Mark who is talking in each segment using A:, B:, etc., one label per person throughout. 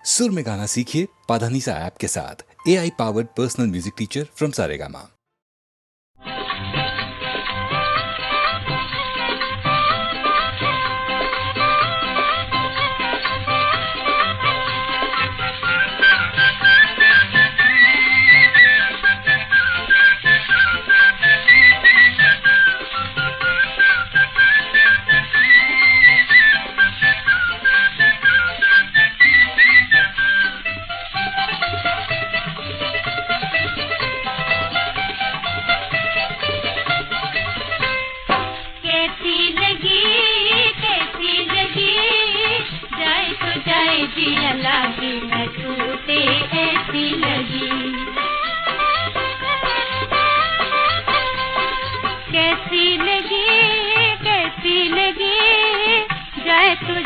A: सुर में गाना सीखिए पाधानीसा ऐप के साथ। AI powered personal music teacher from Saregama.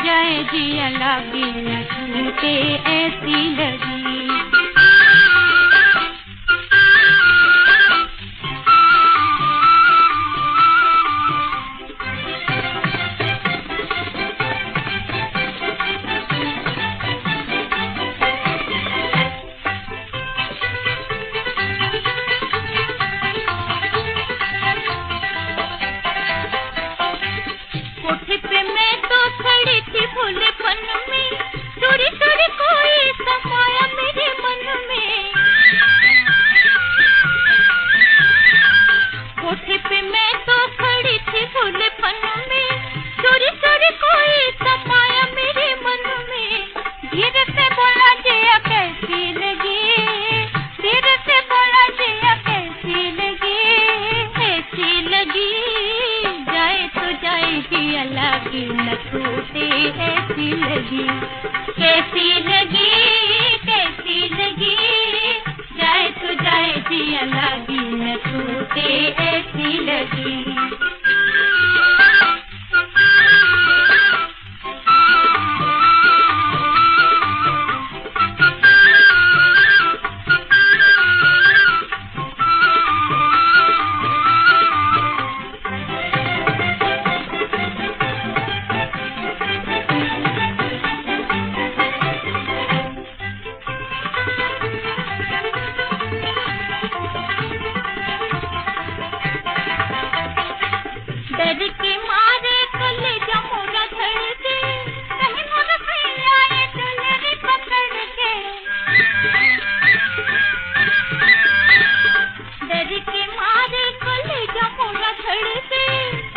B: जाए जिया लागी न छूटे ऐसी लगी। कोठे पे मैं तो खड़ी थी भोले पन में, चोरी चोरी कोई समाया मेरे मन में। कोठे पे मैं तो खड़ी थी भोले पन में, चोरी चोरी कोई समाया मेरे मन में। धीरे से बोला जिया कैसी लगी, धीरे से बोला जिया कैसी लगी, ऐसी लगी। जाए तो जाए जिया लागी न छूटे ऐसी लगी, कैसी लगी, कैसी लगी। जाए तो जाए जिया लागी न छूटे ऐसी लगी। डर के मारे कलेजा मोरा धड़के, कहीं मोरा भैया ये चुनरी पकड़ के। डर के मारे कलेजा मोरा धड़के,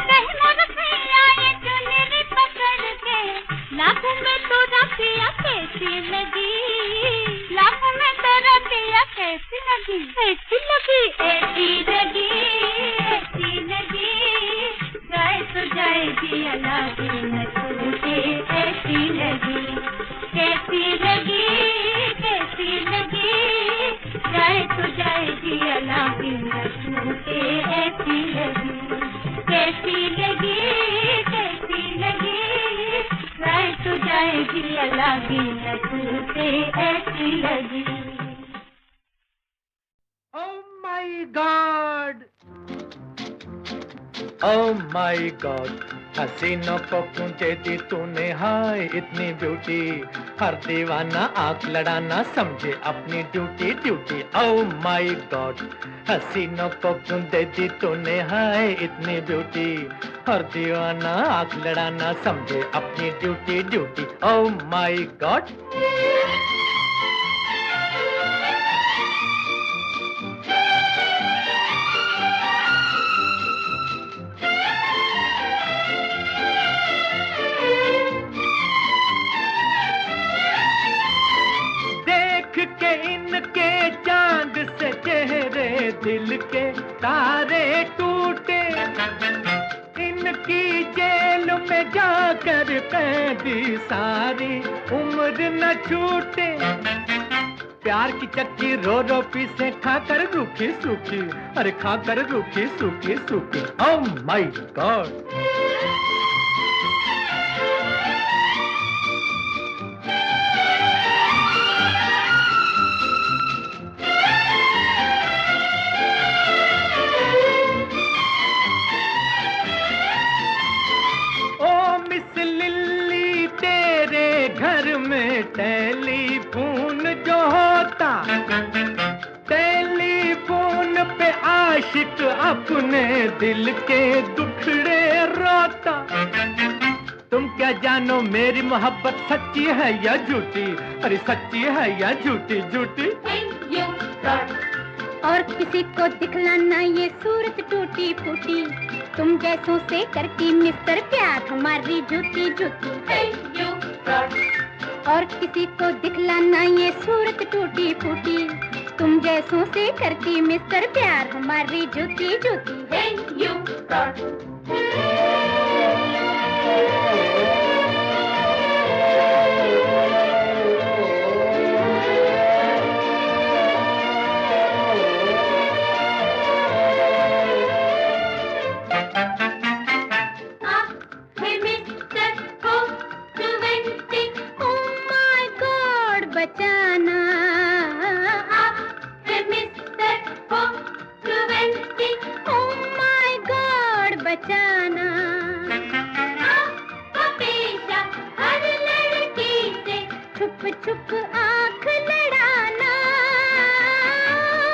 B: कहीं मोरा भैया ये चुनरी पकड़ के। लाखों में तो रतिया कैसी लगी, लाखों में तो रतिया कैसी लगी, ऐसी लगी, ऐसी लगी, ऐसी लगी। जाए तो जाए जिया लागी न छूटे ऐसी लगी, कैसी लगी, कैसी लगी। जाए तो जाए जिया लागी न छूटे ऐसी लगी, कैसी लगी, कैसी लगी। जाए तो जाए जिया लागी न छूटे ऐसी लगी।
C: Oh my God! Oh my God! हसीनों को क्यों दे दी तूने हाय इतनी ब्यूटी। हर दीवाना आंख लड़ाना समझे अपनी duty duty. Oh my God! हसीनों को क्यों दे दी तूने हाय इतनी ब्यूटी। हर दीवाना आंख लड़ाना समझे अपनी duty duty. Oh my God! के इनके चांद से चेहरे दिल के तारे टूटे। इनकी जेल में जाकर कैदी सारी उम्र न छूटे। प्यार की चक्की रो रो पीसे खाकर रूखी सूखी, अरे खाकर रूखी सूखी सूखी। Oh my God! घर में टेलीफोन टेलीफोन जो होता, टेलीफोन पे आशिक अपने दिल के दुखड़े रोता। तुम क्या जानो मेरी मोहब्बत सच्ची है या झूठी, अरे सच्ची है या झूठी झूठी।
B: और किसी को दिखलाना ये सूरत टूटी फूटी, तुम जैसों से करती मिस्टर प्यार हमारी झूठी झूठी। और किसी को दिखलाना ये सूरत टूटी फूटी, तुम जैसों से करती मिस्टर प्यार हमारी झूठी झूठी। बचाना आप है मिस्टर 420, ओह माय गॉड बचाना। आपका पेशा हर लड़की से छुप छुप आंख लड़ाना,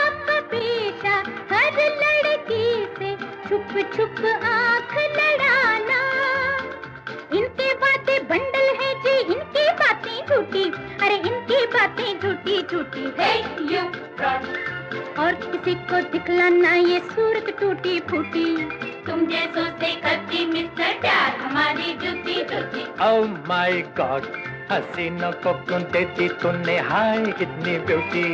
B: आपका पेशा हर लड़की से छुप छुप आंख लड़ाना। इनकी बातें बंडल है जी, इनकी बातें झूठी, अरे इनकी बातें झूठी झूठी है। और किसी को दिखलाना ये सूरत टूटी फूटी, तुम जैसों से करती मिस्टर प्यार हमारी झूठी झूठी।
C: ओह माय गॉड, हसीनों को क्यों देती तूने हाय इतनी ब्यूटी,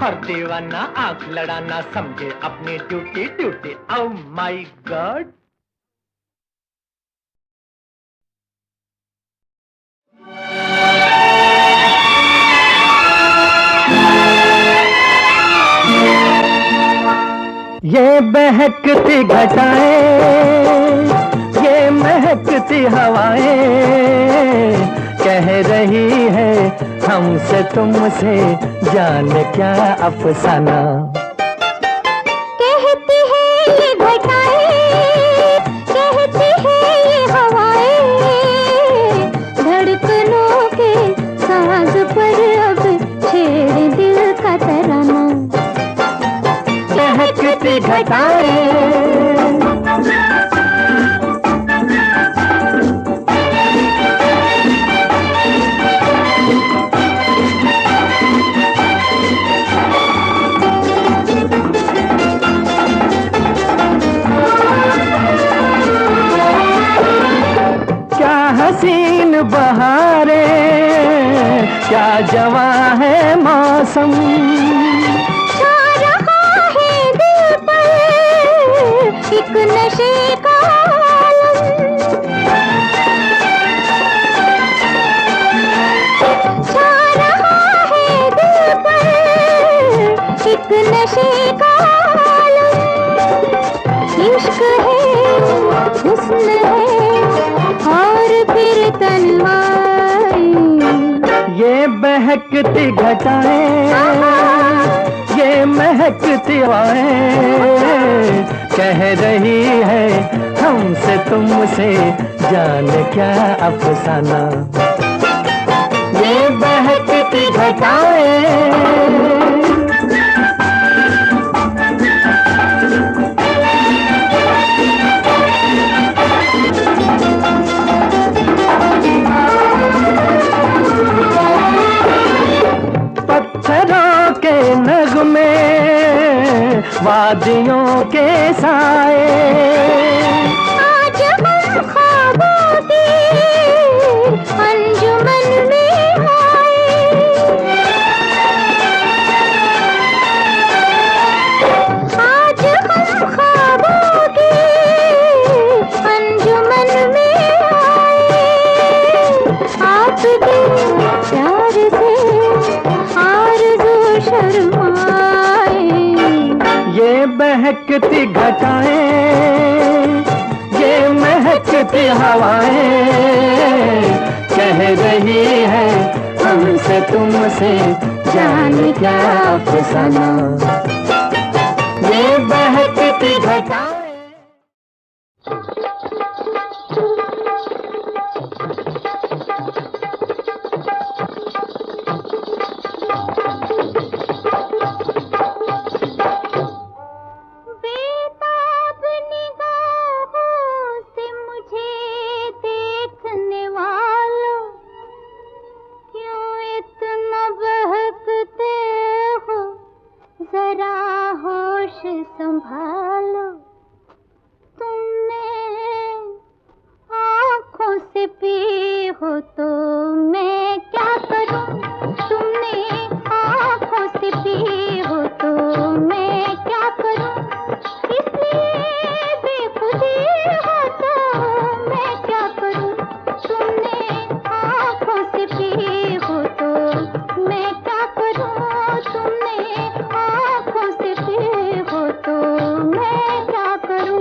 C: हर दीवाना आंख लड़ाना समझे अपनी duty duty. Oh my God. ये बहकती घटाएं, ये महकती हवाएं कह रही है हमसे तुमसे, जाने क्या अफसाना।
B: कहती है ये घटाएं, कहती है ये हवाएं, धड़कनों के साज पर अब छेड़ दिल का तराना।
C: महकती घटाएं, क्या हसीन बहारें, क्या जवां है मौसम, एक नशे का आलम। छा रहा है दिल पर एक नशे का आलम। इश्क है, हुस्न है और फिर तन्हाई। ये बहकती घटाएं, ये महकती हवाएं कह रही है हमसे तुमसे, जाने क्या अफसाना। ये बहकती घटाएं, पत्थरों के नगमे, वादियों के साए,
B: आज हम ख्वाबों की अंजुमन में आए। आज हम ख्वाबों की अंजुमन में आए। आप भी प्यार से आरज़ू शर्माए।
C: ये बहकती घटाएं, ये महकती हवाएं कह रही है हमसे तुमसे, जाने क्या अफसाना। ये बहकती घटाएं।
B: संभालो, तुमने आँखों से पी हो तो मैं क्या करूं? तुमने आँखों से पी हो तो मैं क्या करूं? इसलिए बेखुदी हो तो मैं क्या करूं? तुमने आँखों से पी हो तो मैं क्या करूं? तुमने आँखों से पी हो तो मैं क्या करूं?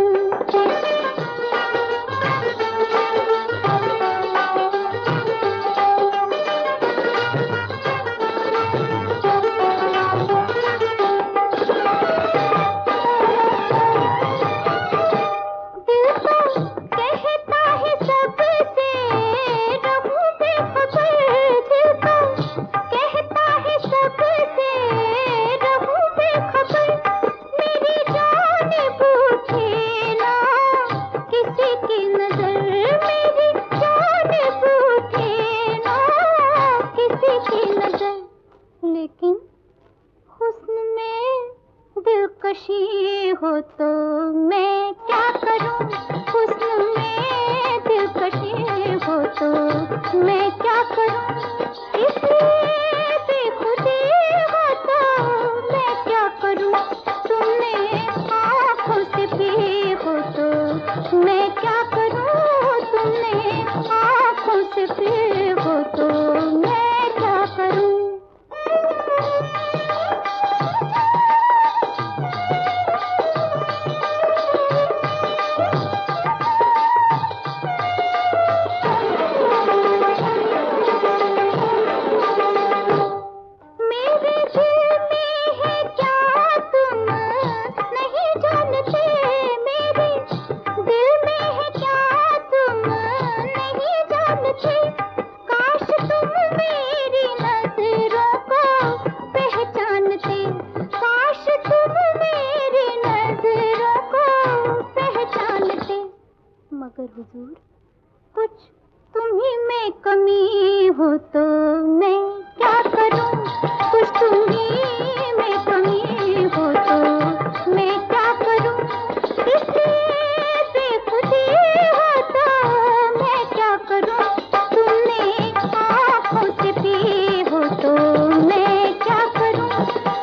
B: लेकिन हुस्न में दिलकशी हो तो मैं क्या करूं? हुस्न में दिलकशी हो तो मैं क्या करूं? इसलिए बेखुदी हो तो मैं क्या करूं? तुमने आँखों से पी हो तो मैं क्या करूं? तुमने आँखों से पी हो तो मैं क्या करूं? मगर हुजूर, कुछ तुम्ही में कमी हो तो मैं क्या करूं? कुछ तुम्ही में कमी हो तो मैं क्या करूं? इसलिए बेखुदी हो तो मैं क्या करूं? तुमने आँखों से पी हो तो मैं क्या करूं?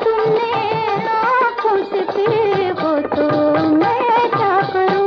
B: तुमने आँखों से पी हो तो मैं क्या करूं?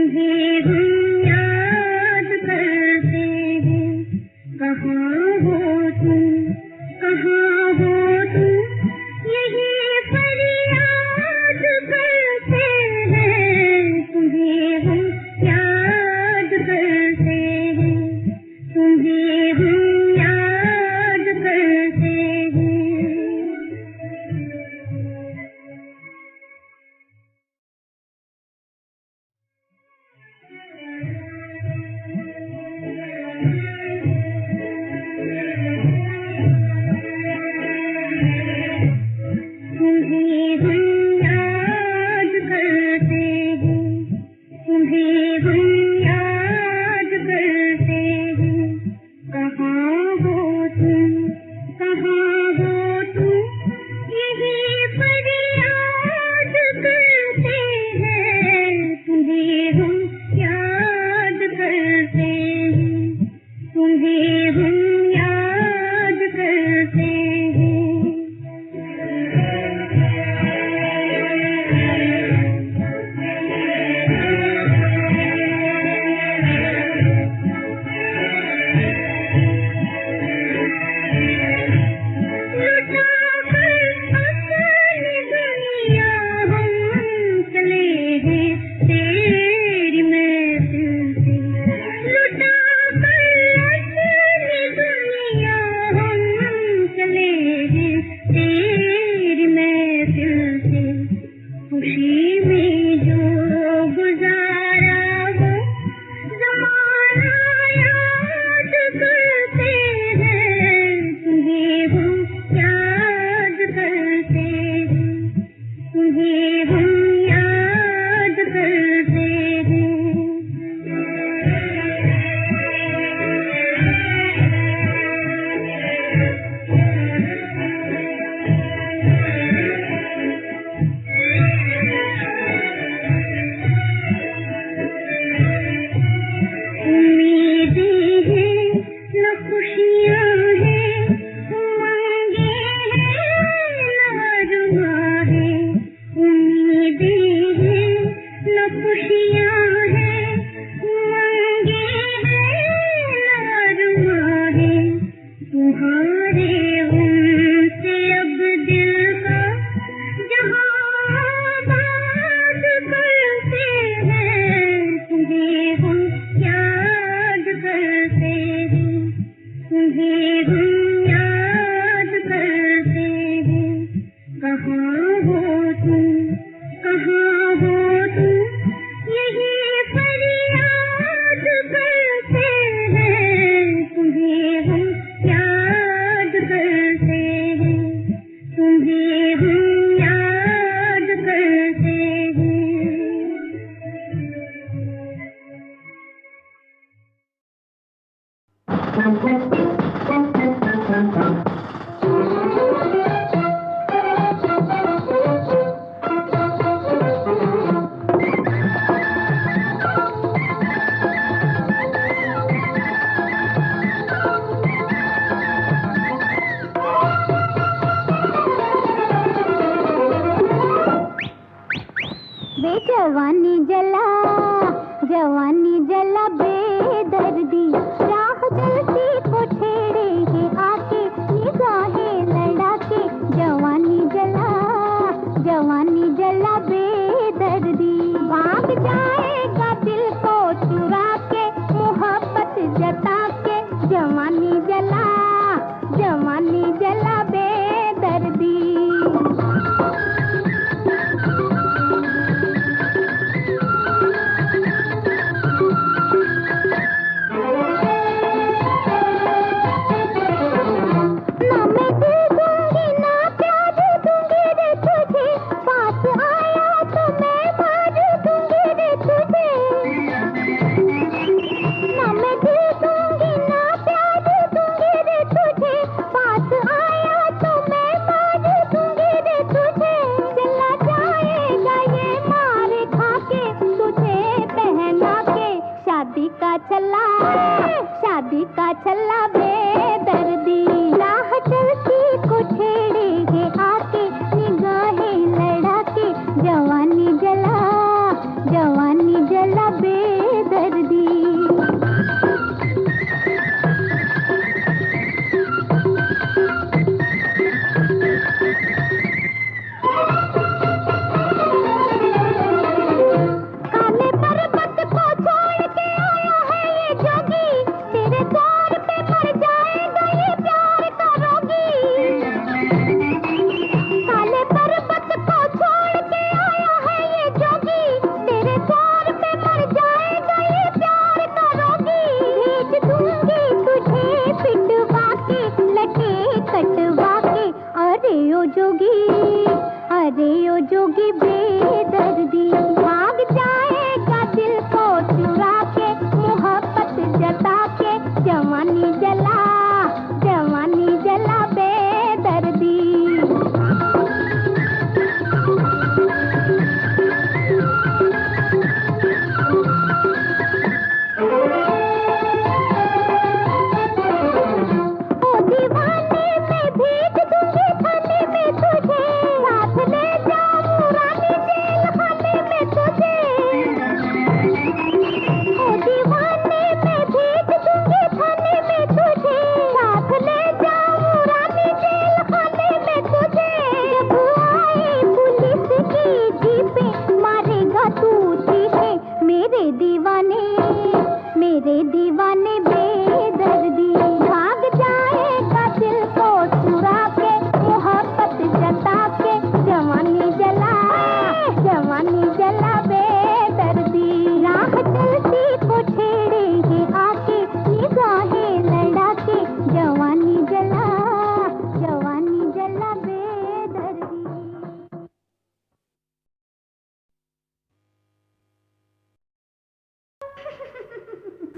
B: तुम्हें हम याद करते हैं, कहाँ हो तुम, कहाँ हो तुम, यही फरियाद करते हैं, तुम्हें हम याद करते हैं, तुम्हें हम याद करते हैं। तुम्हें हम याद करते हैं, तुम्हें हम याद करते हैं, कहाँ हो तुम, कहाँ हो तुम, यही फरियाद करते हैं, तुम्हें हम याद करते हैं, तुम्हें हम याद करते हैं। खुशी में जो गुजारा वो ज़माना याद करते हैं, तुम्हें हम याद करते हैं, तुम्हें हम याद करते हैं। जवानी जला, जवानी जला बेदर्दी, राह चलती को छेड़ेंगे आके, निगाहें लड़ा के। जवानी जला, जवानी जला बेदर्दी, भाग जाएगा दिल को चुरा के, मोहब्बत जता के। जवानी जला, जवानी जला बेदर्दी। शादी का छल्ला बेदर्दी, राह चलती को छेड़ेंगे आके, निगाहें लड़ा के। जवानी जला, जवानी जला बे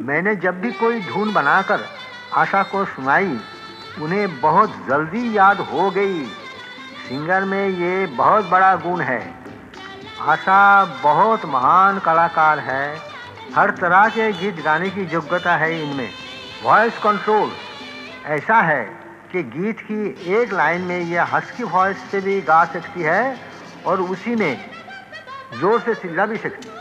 D: मैंने जब भी कोई धुन बनाकर आशा को सुनाई, उन्हें बहुत जल्दी याद हो गई। सिंगर में ये बहुत बड़ा गुण है। आशा बहुत महान कलाकार है। हर तरह के गीत गाने की योग्यता है इनमें। वॉइस कंट्रोल ऐसा है कि गीत की एक लाइन में ये हस्की वॉइस से भी गा सकती है और उसी में जोर से चिल्ला भी सकती है।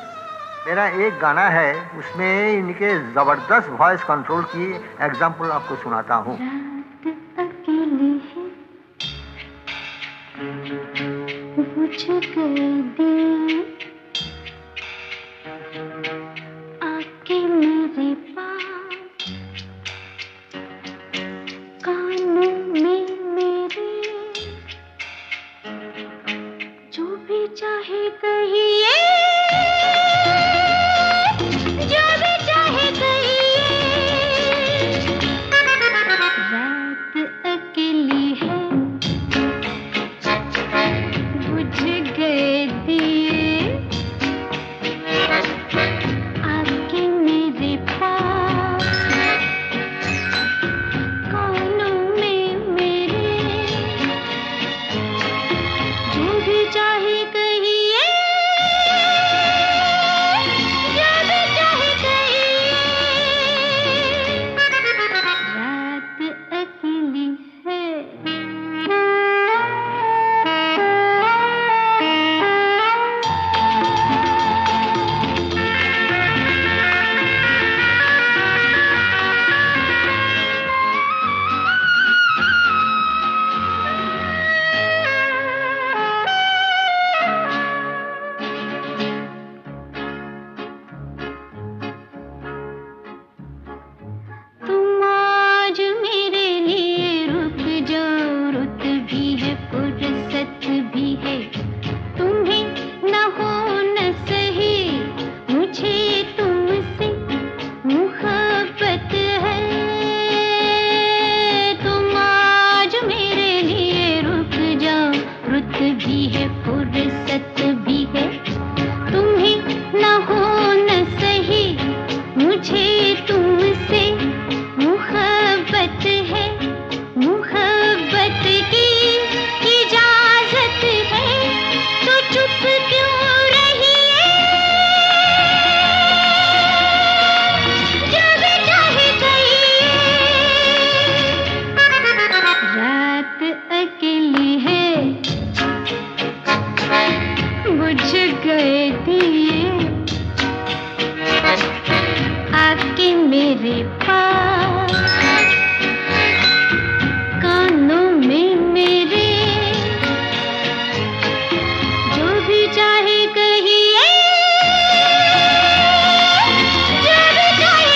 D: मेरा एक गाना है, उसमें इनके ज़बरदस्त वॉइस कंट्रोल की एग्जाम्पल आपको सुनाता हूँ।
B: रात अकेली है, बुझ गए दिए, आके मेरे पास, कानों में मेरे, जो भी चाहे कहिए, जो भी चाहे कहिए। रात अकेली है, बुझ गए दिए, आके मेरे पास, कानों में मेरे, जो भी चाहे कहिए, जो भी चाहे कहिए। रात अकेली है। तुम आज मेरे लिए रुक जाओ, रुत भी है, फुर्सत भी है, तुम्हें न हो न सही, मुझे तुमसे मुहब्बत है। तुम आज मेरे लिए रुक जाओ, रुत भी है, फुर्सत भी है, तुम्हें न हो न सही, मुझे तुमसे मुहब्बत है, मुहब्बत की इजाजत है, तो चुप क्यों रही है, जो भी चाहे कहिए। रात अकेली है, बुझ गए दिए, आके मेरे पास, कानों में मेरे, जो भी चाहे कहिए, जो भी चाहे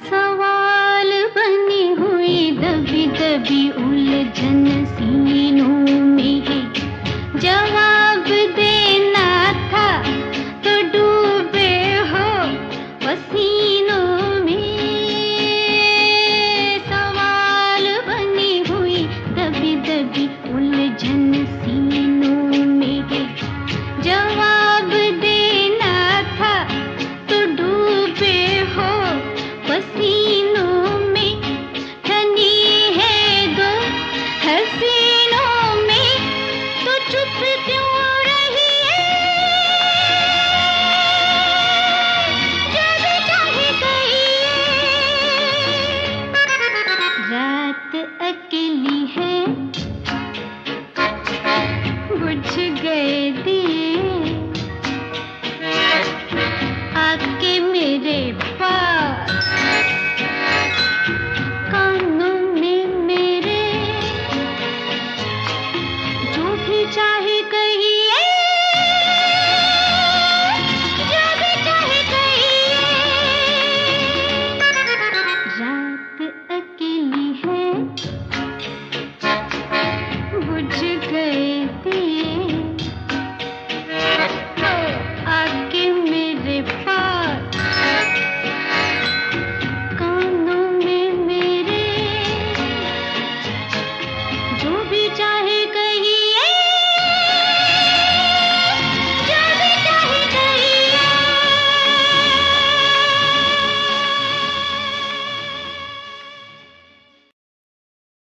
B: सवाल बनी हुई दबी दबी उलझन सीनों में है, जवाब देना था तो डूबे हो पसीनों में। सवाल बनी हुई दबी दबी उलझन सीनों में है, जवाब देना था तो डूबे हो पसीनों में, ठनी है दो हसीनों में, तो चुप क्यों रही है, जो भी चाहे कहिए। रात अकेली है, बुझ गए दिए, आके मेरे पास,